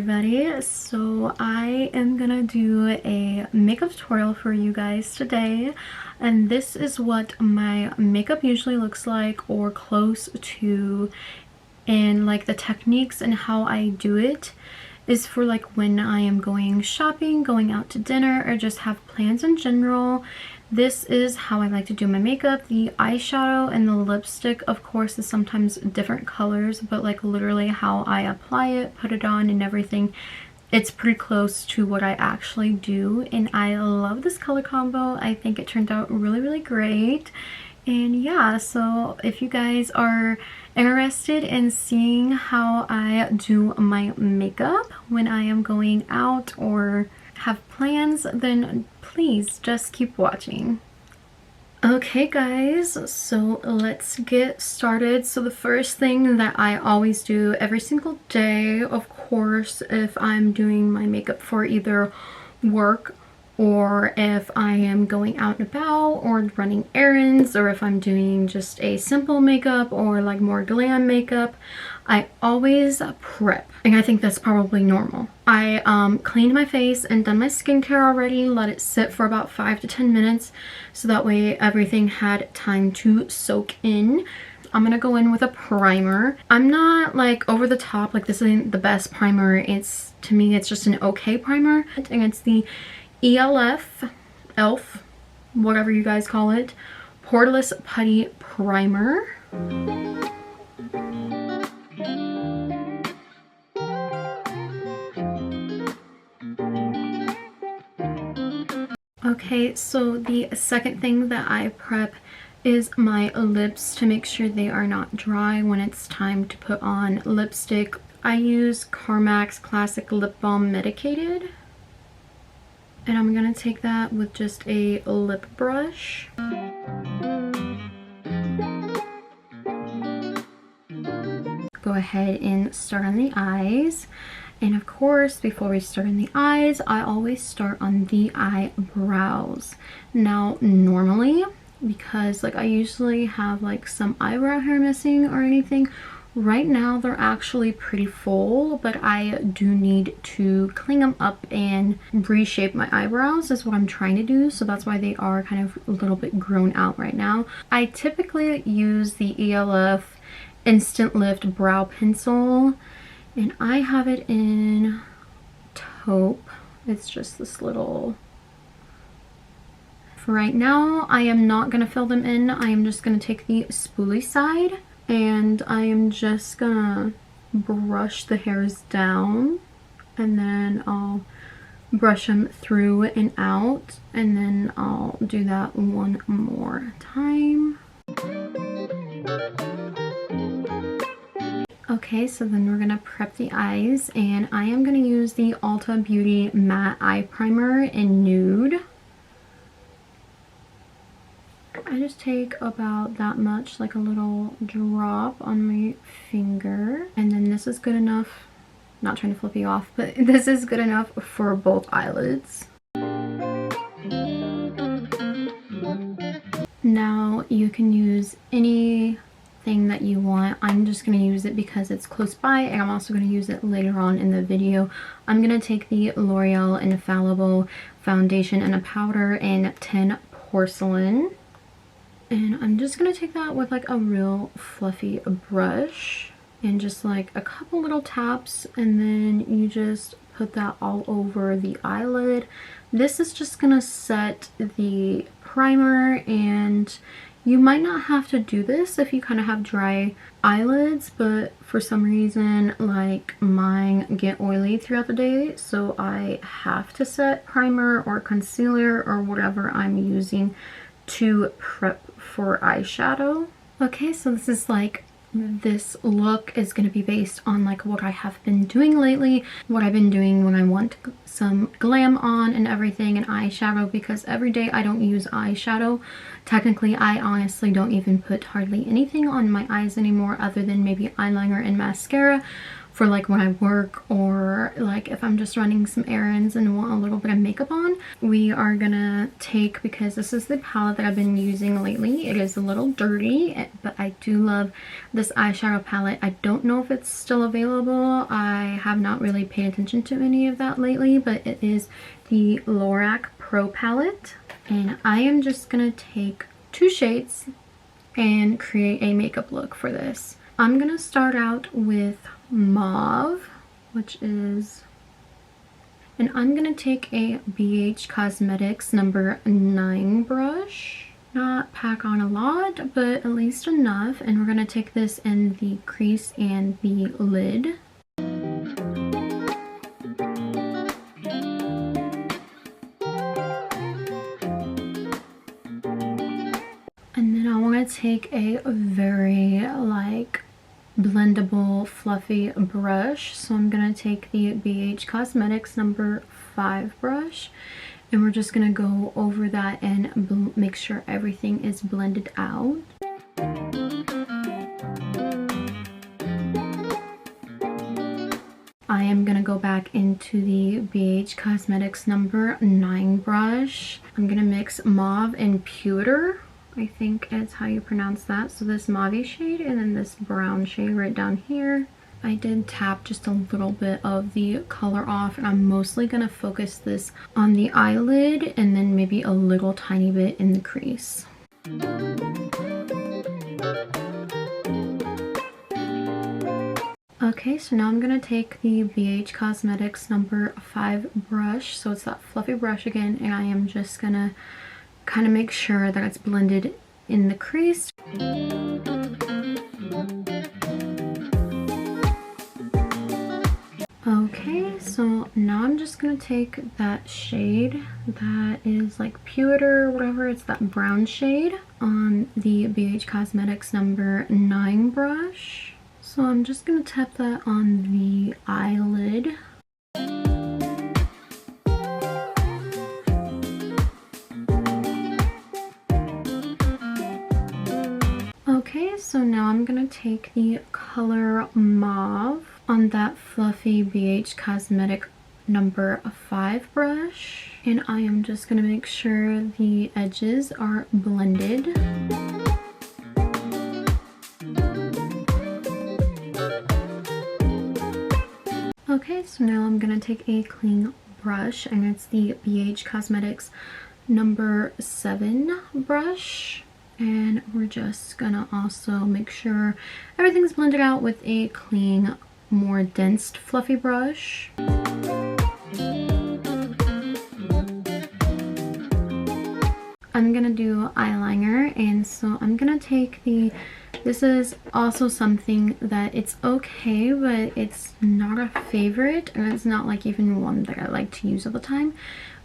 everybody. So I am gonna do a makeup tutorial for you guys today, and this is what my makeup usually looks like, or close to, and like the techniques and how I do it is for like when I am going shopping, going out to dinner, or just have plans in general. This is how I like to do my makeup. The eyeshadow and the lipstick, of course, is sometimes different colors, but like literally how I apply it, put it on and everything, it's pretty close to what I actually do. And I love this color combo. I think it turned out really great. And yeah, so if you guys are interested in seeing how I do my makeup when I am going out or have plans, then please just keep watching. Okay guys, so let's get started. So the first thing that I always do every single day, of course, if I'm doing my makeup for either work or if I am going out and about or running errands, or if I'm doing just a simple makeup or like more glam makeup, I always prep. And I think that's probably normal. I cleaned my face and done my skincare already, let it sit for about 5 to 10 minutes so that way everything had time to soak in. I'm gonna go in with a primer. I'm not like over the top, like this isn't the best primer. It's, to me, it's just an okay primer. And it's the ELF, whatever you guys call it, Poreless Putty Primer. Okay, so the second thing that I prep is my lips to make sure they are not dry when it's time to put on lipstick. I use Carmax Classic Lip Balm Medicated. And I'm gonna take that with just a lip brush. Go ahead and start on the eyes. And of course, before we start on the eyes, I always start on the eyebrows. Now, normally, because like I usually have like some eyebrow hair missing or anything, right now they're actually pretty full, but I do need to clean them up and reshape my eyebrows is what I'm trying to do. So that's why they are kind of a little bit grown out right now. I typically use the ELF Instant Lift Brow Pencil, and I have it in taupe. It's just this little... For right now, I am not going to fill them in. I am just going to take the spoolie side, and I am just gonna brush the hairs down, and then I'll brush them through and out, and then I'll do that one more time. Okay, so then we're gonna prep the eyes, and I am gonna use the Ulta Beauty Matte Eye Primer in Nude. I just take about that much, like a little drop on my finger, and then this is good enough. Not trying to flip you off, but this is good enough for both eyelids. Now you can use anything that you want. I'm just going to use it because it's close by, and I'm also going to use it later on in the video. I'm going to take the L'Oreal Infallible Foundation and a powder in 10 Porcelain. And I'm just going to take that with like a real fluffy brush and just like a couple little taps, and then you just put that all over the eyelid. This is just going to set the primer, and you might not have to do this if you kind of have dry eyelids, but for some reason like mine get oily throughout the day, so I have to set primer or concealer or whatever I'm using to prep for eyeshadow. Okay, so this is like, this look is going to be based on like what I have been doing lately, what I've been doing when I want some glam on and everything, and eyeshadow, because every day I don't use eyeshadow. Technically, I honestly don't even put hardly anything on my eyes anymore other than maybe eyeliner and mascara for like when I work, or like if I'm just running some errands and want a little bit of makeup on. We are gonna take, because this is the palette that I've been using lately. It is a little dirty, but I do love this eyeshadow palette. I don't know if it's still available. I have not really paid attention to any of that lately, but it is the Lorac Pro palette. And I am just gonna take 2 shades and create a makeup look for this. I'm gonna start out with mauve, which is, and I'm gonna take a BH Cosmetics number 9 brush. Not pack on a lot, but at least enough. And we're gonna take this in the crease and the lid. And then I want to take a very like blendable fluffy brush. So I'm going to take the BH Cosmetics number 5 brush, and we're just going to go over that and make sure everything is blended out. I am going to go back into the BH Cosmetics number 9 brush. I'm going to mix mauve and pewter, I think is how you pronounce that. So this mauve shade and then this brown shade right down here. I did tap just a little bit of the color off, and I'm mostly going to focus this on the eyelid and then maybe a little tiny bit in the crease. Okay, so now I'm going to take the BH Cosmetics number 5 brush. So it's that fluffy brush again, and I am just going to kind of make sure that it's blended in the crease. Okay, so now I'm just gonna take that shade that is like pewter, whatever, it's that brown shade, on the BH Cosmetics number 9 brush. So I'm just gonna tap that on the eyelid. Okay, so now I'm gonna take the color mauve on that fluffy BH Cosmetic number 5 brush, and I am just gonna make sure the edges are blended. Okay, so now I'm gonna take a clean brush, and it's the BH Cosmetics number 7 brush. And we're just gonna also make sure everything's blended out with a clean, more dense, fluffy brush. I'm gonna do eyeliner, and so I'm gonna take the, this is also something that it's okay, but it's not a favorite, and it's not like even one that I like to use all the time,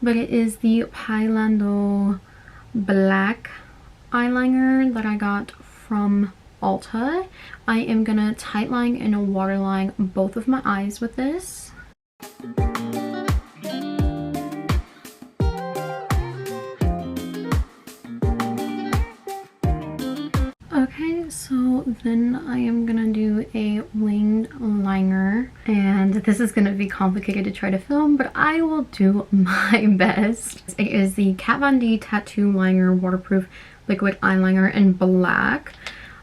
but it is the Pylando Black eyeliner that I got from Ulta. I am gonna tightline and waterline both of my eyes with this. Okay, so then I am gonna do a winged liner, and this is gonna be complicated to try to film, but I will do my best. It is the Kat Von D Tattoo Liner Waterproof Liquid Eyeliner in black.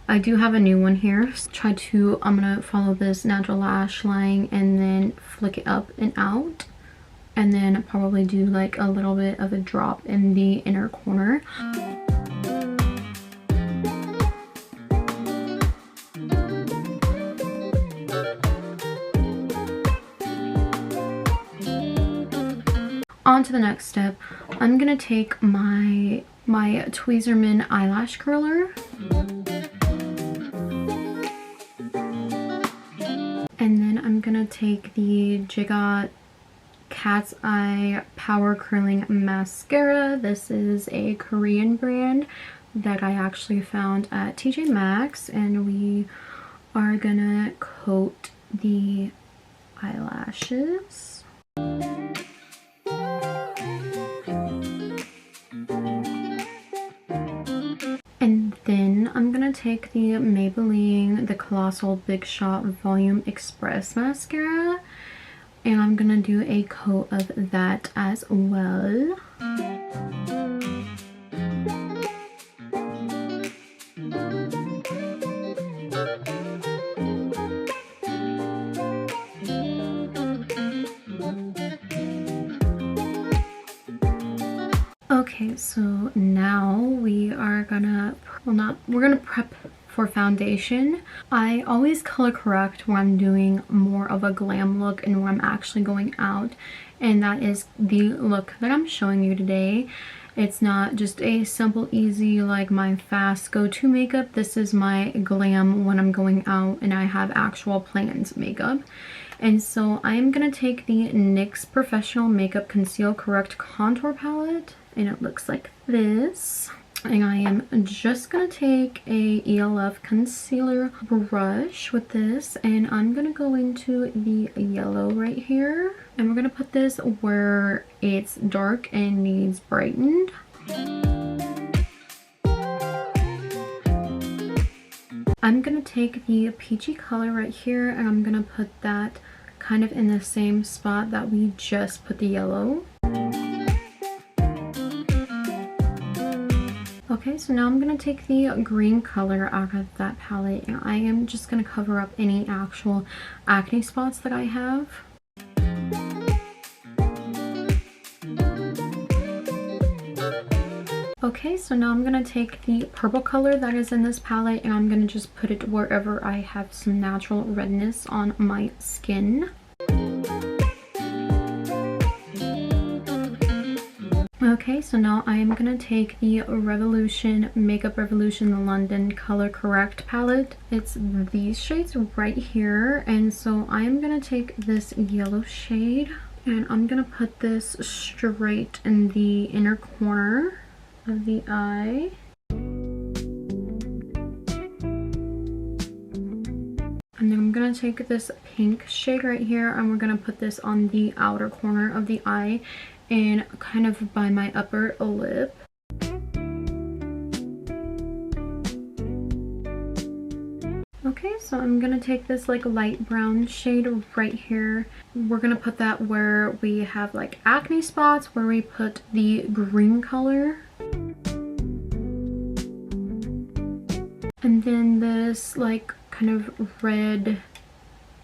I do have a new one here. I'm gonna follow this natural lash line and then flick it up and out, and then probably do like a little bit of a drop in the inner corner. On to the next step. I'm gonna take my Tweezerman eyelash curler, and then I'm gonna take the Jigot Cat's Eye Power Curling Mascara. This is a Korean brand that I actually found at TJ Maxx, and we are gonna coat the eyelashes. And then I'm gonna take the Maybelline The Colossal Big Shot Volume Express Mascara, and I'm gonna do a coat of that as well. Okay, so now we are gonna, we're gonna prep for foundation. I always color correct when I'm doing more of a glam look and when I'm actually going out, and that is the look that I'm showing you today. It's not just a simple, easy, like my fast go-to makeup. This is my glam when I'm going out and I have actual plans makeup. And so I'm gonna take the NYX Professional Makeup Conceal Correct Contour Palette, and it looks like this. And I am just gonna take a ELF concealer brush with this, and I'm gonna go into the yellow right here, and we're gonna put this where it's dark and needs brightened. I'm gonna take the peachy color right here, and I'm gonna put that kind of in the same spot that we just put the yellow. Okay, so now I'm going to take the green color out of that palette, and I am just going to cover up any actual acne spots that I have. Okay, so now I'm going to take the purple color that is in this palette, and I'm going to just put it wherever I have some natural redness on my skin. Okay, so now I am going to take the Revolution Makeup Revolution London Color Correct palette. It's these shades right here, and so I am going to take this yellow shade, and I'm going to put this straight in the inner corner of the eye. And then I'm going to take this pink shade right here, and we're going to put this on the outer corner of the eye and kind of by my upper lip. Okay, so I'm gonna take this like light brown shade right here. We're gonna put that where we have like acne spots, where we put the green color. And then this like kind of red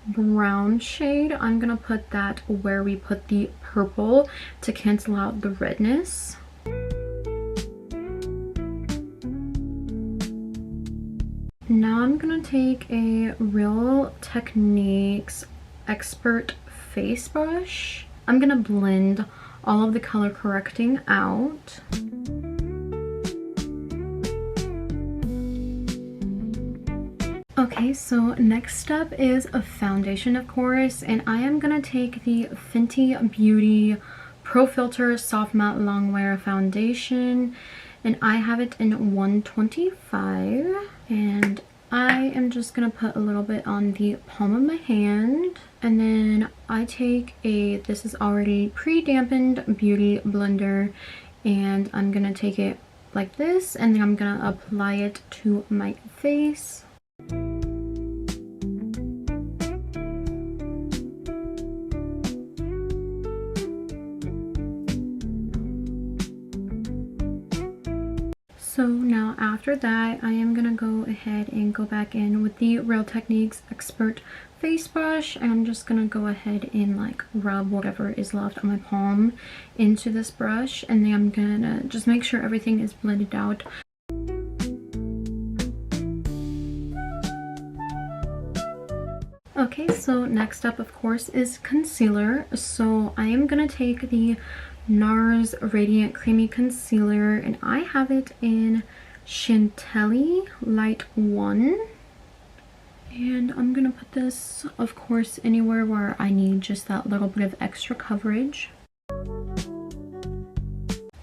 brown shade, I'm gonna put that where we put the purple to cancel out the redness. Now I'm gonna take a Real Techniques Expert face brush. I'm gonna blend all of the color correcting out. Okay, so next up is a foundation, of course, and I am gonna take the Fenty Beauty Pro Filter Soft Matte Longwear Foundation, and I have it in 125, and I am just gonna put a little bit on the palm of my hand, and then I take this is already pre-dampened beauty blender, and I'm gonna take it like this, and then I'm gonna apply it to my face. So now after that, I am gonna go ahead and go back in with the Real Techniques Expert face brush, and I'm just gonna go ahead and like rub whatever is left on my palm into this brush, and then I'm gonna just make sure everything is blended out. Okay, so next up, of course, is concealer. So I am gonna take the NARS Radiant Creamy Concealer, and I have it in Chantilly Light 1. And I'm gonna put this, of course, anywhere where I need just that little bit of extra coverage.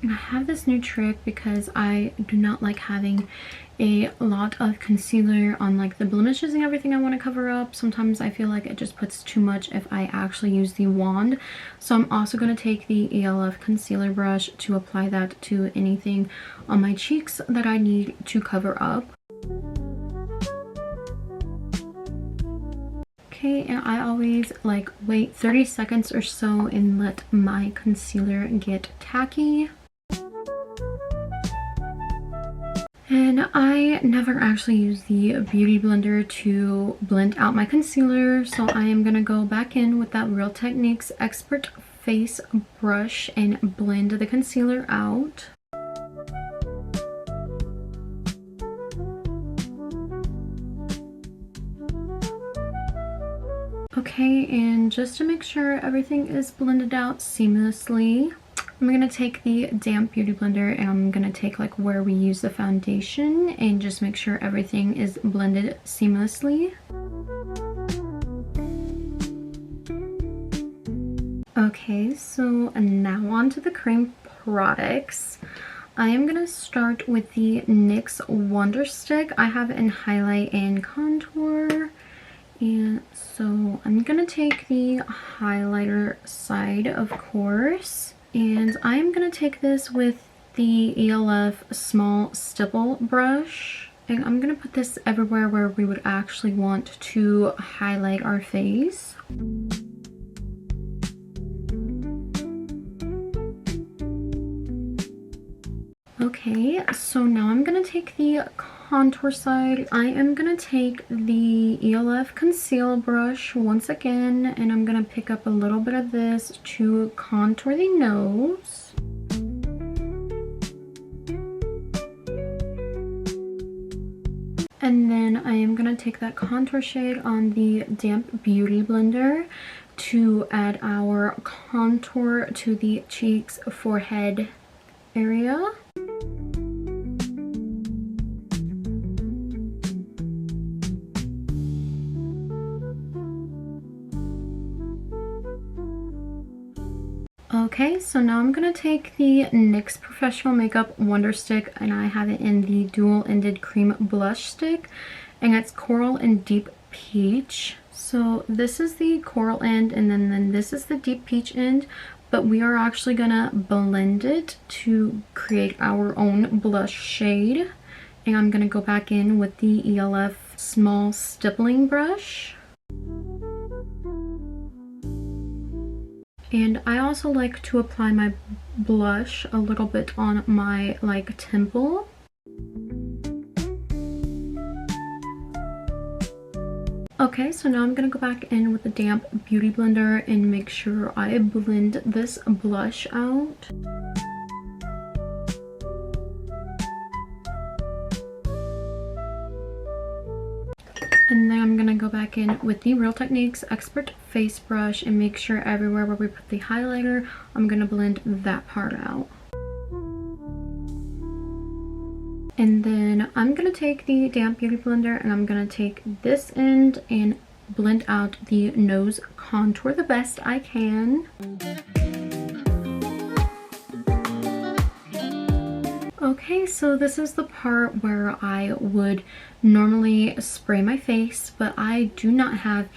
I have this new trick because I do not like having a lot of concealer on like the blemishes and everything I want to cover up. Sometimes I feel like it just puts too much if I actually use the wand. So I'm also going to take the ELF concealer brush to apply that to anything on my cheeks that I need to cover up. Okay, and I always like wait 30 seconds or so and let my concealer get tacky. And I never actually use the Beauty Blender to blend out my concealer, so I am going to go back in with that Real Techniques Expert Face brush and blend the concealer out. Okay, and just to make sure everything is blended out seamlessly, I'm going to take the damp Beauty Blender and I'm going to take like where we use the foundation and just make sure everything is blended seamlessly. Okay, so now on to the cream products. I am going to start with the NYX Wonder Stick. I have it in highlight and contour. And so I'm going to take the highlighter side, of course. And I'm going to take this with the ELF small stipple brush. And I'm going to put this everywhere where we would actually want to highlight our face. Okay, so now I'm going to take the contour side. I am going to take the ELF conceal brush once again, and I'm going to pick up a little bit of this to contour the nose. And then I am going to take that contour shade on the damp Beauty Blender to add our contour to the cheeks, forehead area. Okay, so now I'm going to take the NYX Professional Makeup Wonder Stick, and I have it in the dual-ended cream blush stick, and it's Coral and Deep Peach. So this is the coral end, and then this is the deep peach end, but we are actually going to blend it to create our own blush shade. And I'm going to go back in with the ELF small stippling brush. And I also like to apply my blush a little bit on my like temple. Okay, so now I'm going to go back in with the damp Beauty Blender and make sure I blend this blush out. And then I'm going to go back in with the Real Techniques Expert Face Brush and make sure everywhere where we put the highlighter, I'm going to blend that part out. And then I'm going to take the damp Beauty Blender and I'm going to take this end and blend out the nose contour the best I can. Okay, so this is the part where I would normally spray my face, but I do not have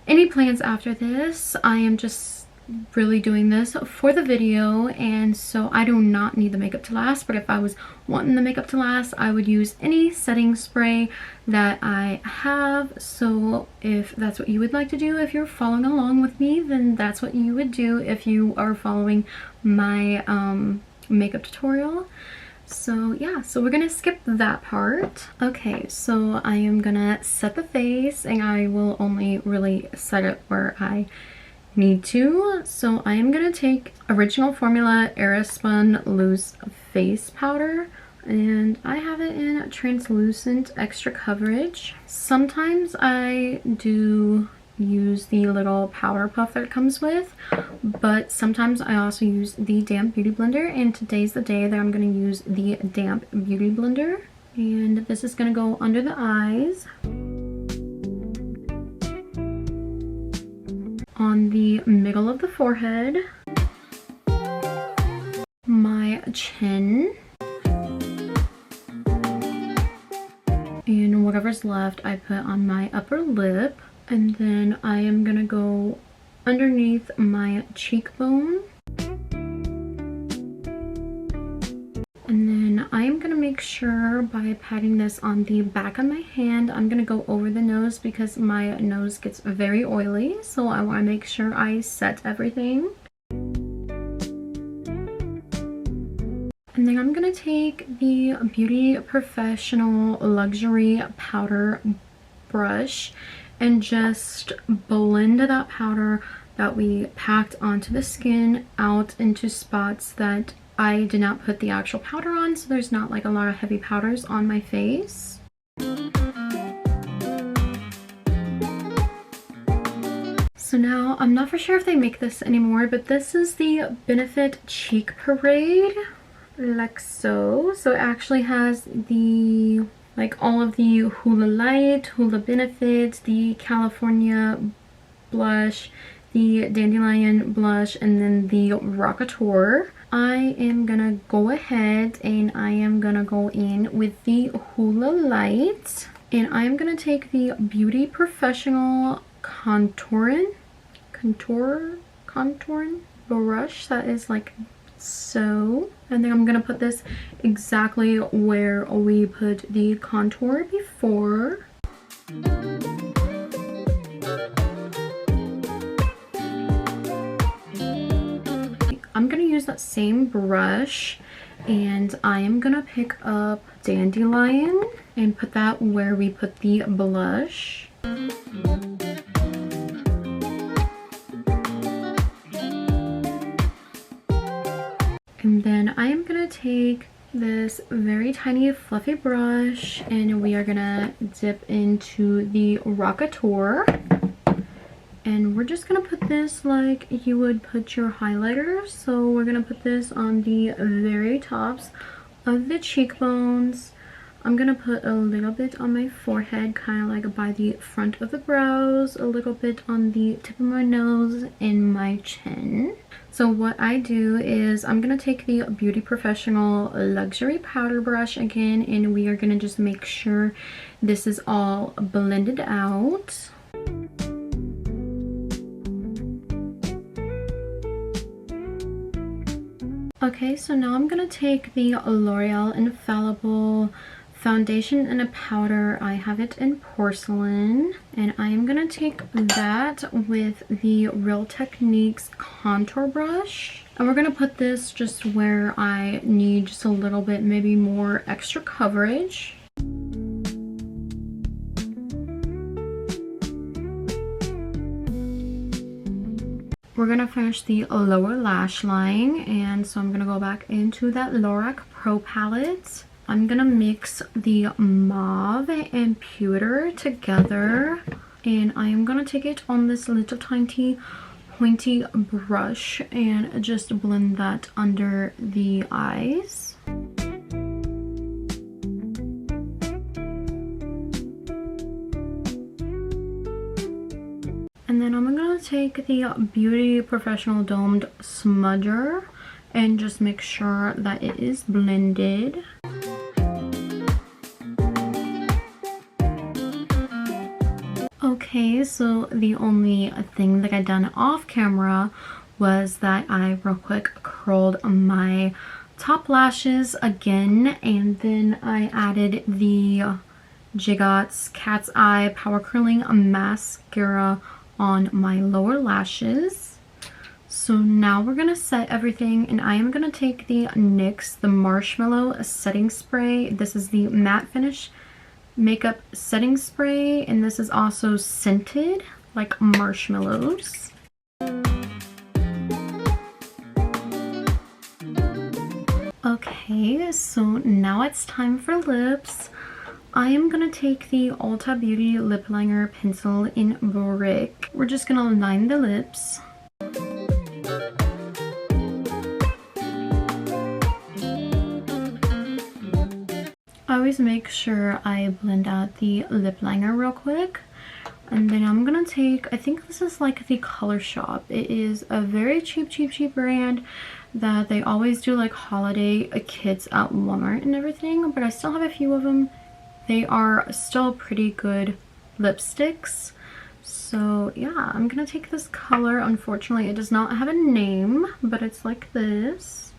any plans after this. I am just really doing this for the video, and so I do not need the makeup to last, but if I was wanting the makeup to last, I would use any setting spray that I have. So if that's what you would like to do, if you're following along with me, then that's what you would do if you are following my makeup tutorial. So yeah, so we're gonna skip that part. Okay, so I am gonna set the face, and I will only really set it where I need to. So I am gonna take Original Formula Aerospun Loose Face Powder, and I have it in translucent extra coverage. Sometimes I do use the little powder puff that it comes with, but sometimes I also use the damp Beauty Blender, and today's the day that I'm going to use the damp Beauty Blender. And this is going to go under the eyes, on the middle of the forehead, my chin, and whatever's left I put on my upper lip. And then I am gonna go underneath my cheekbone. And then I am gonna make make sure by patting this on the back of my hand, I'm gonna go over the nose because my nose gets very oily, so I want to make sure I set everything. And then I'm gonna take the Beauty Professional Luxury Powder brush and just blend that powder that we packed onto the skin out into spots that I did not put the actual powder on, so there's not like a lot of heavy powders on my face. So now, I'm not for sure if they make this anymore, but this is the Benefit Cheek Parade, like so. So it actually has the, like all of the Hula Light, Hula Benefit, the California blush, the Dandelion blush, and then the Rockateur. I am gonna go ahead and I am gonna go in with the Hula Light, and I am gonna take the Beauty Professional contouring brush that is like so, and then I'm gonna put this exactly where we put the contour before. I'm gonna use that same brush and I am gonna pick up Dandelion and put that where we put the blush. And then I am gonna take this very tiny fluffy brush and we are gonna dip into the Rockateur. And we're just gonna put this like you would put your highlighter. So we're gonna put this on the very tops of the cheekbones. I'm gonna put a little bit on my forehead, kind of like by the front of the brows, a little bit on the tip of my nose and my chin. So what I do is I'm gonna take the Beauty Professional Luxury Powder brush again, and we are gonna just make sure this is all blended out. Okay, so now I'm gonna take the L'Oreal Infallible foundation and a powder. I have it in porcelain, and I am gonna take that with the Real Techniques contour brush, and we're gonna put this just where I need just a little bit, maybe more extra coverage. We're gonna finish the lower lash line, and so I'm gonna go back into that Lorac Pro palette. I'm gonna mix the mauve and pewter together, and I am gonna take it on this little tiny pointy brush and just blend that under the eyes. And then I'm gonna take the Beauty Professional Domed Smudger and just make sure that it is blended. Okay, so the only thing that I done off camera was that I real quick curled my top lashes again, and then I added the Jigot's Cat's Eye Power Curling Mascara on my lower lashes. So now we're gonna set everything, and I am gonna take the NYX the Marshmallow Setting Spray. This is the matte finish makeup setting spray, and this is also scented like marshmallows. Okay, so now it's time for lips. I am gonna take the Ulta Beauty lip liner pencil in Brick. We're just gonna line the lips. I always make sure I blend out the lip liner real quick. And then I'm gonna take, I think this is like the Color Shop. It is a very cheap brand that they always do like holiday kits at Walmart and everything, but I still have a few of them. They are still pretty good lipsticks. So yeah, I'm gonna take this color. Unfortunately, it does not have a name, but it's like this.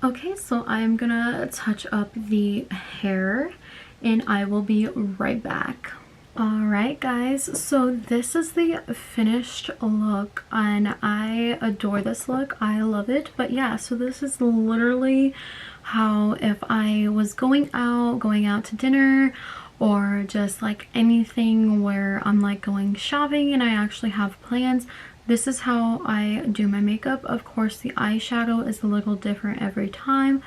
Okay, so I'm gonna touch up the hair and I will be right back. Alright guys, so this is the finished look and I adore this look. I love it. But yeah, so this is literally how if I was going out to dinner, or just like anything where I'm like going shopping and I actually have plans, this is how I do my makeup. Of course, the eyeshadow is a little different every time,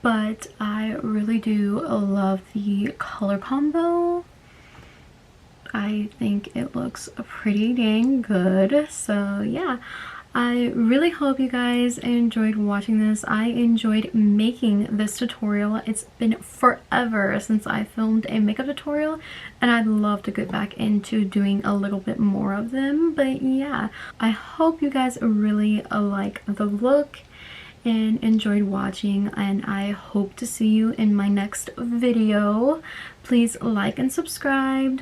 but I really do love the color combo. I think it looks pretty dang good. So yeah, I really hope you guys enjoyed watching this. I enjoyed making this tutorial. It's been forever since I filmed a makeup tutorial and I'd love to get back into doing a little bit more of them. But yeah, I hope you guys really like the look and enjoyed watching, and I hope to see you in my next video. Please like and subscribe.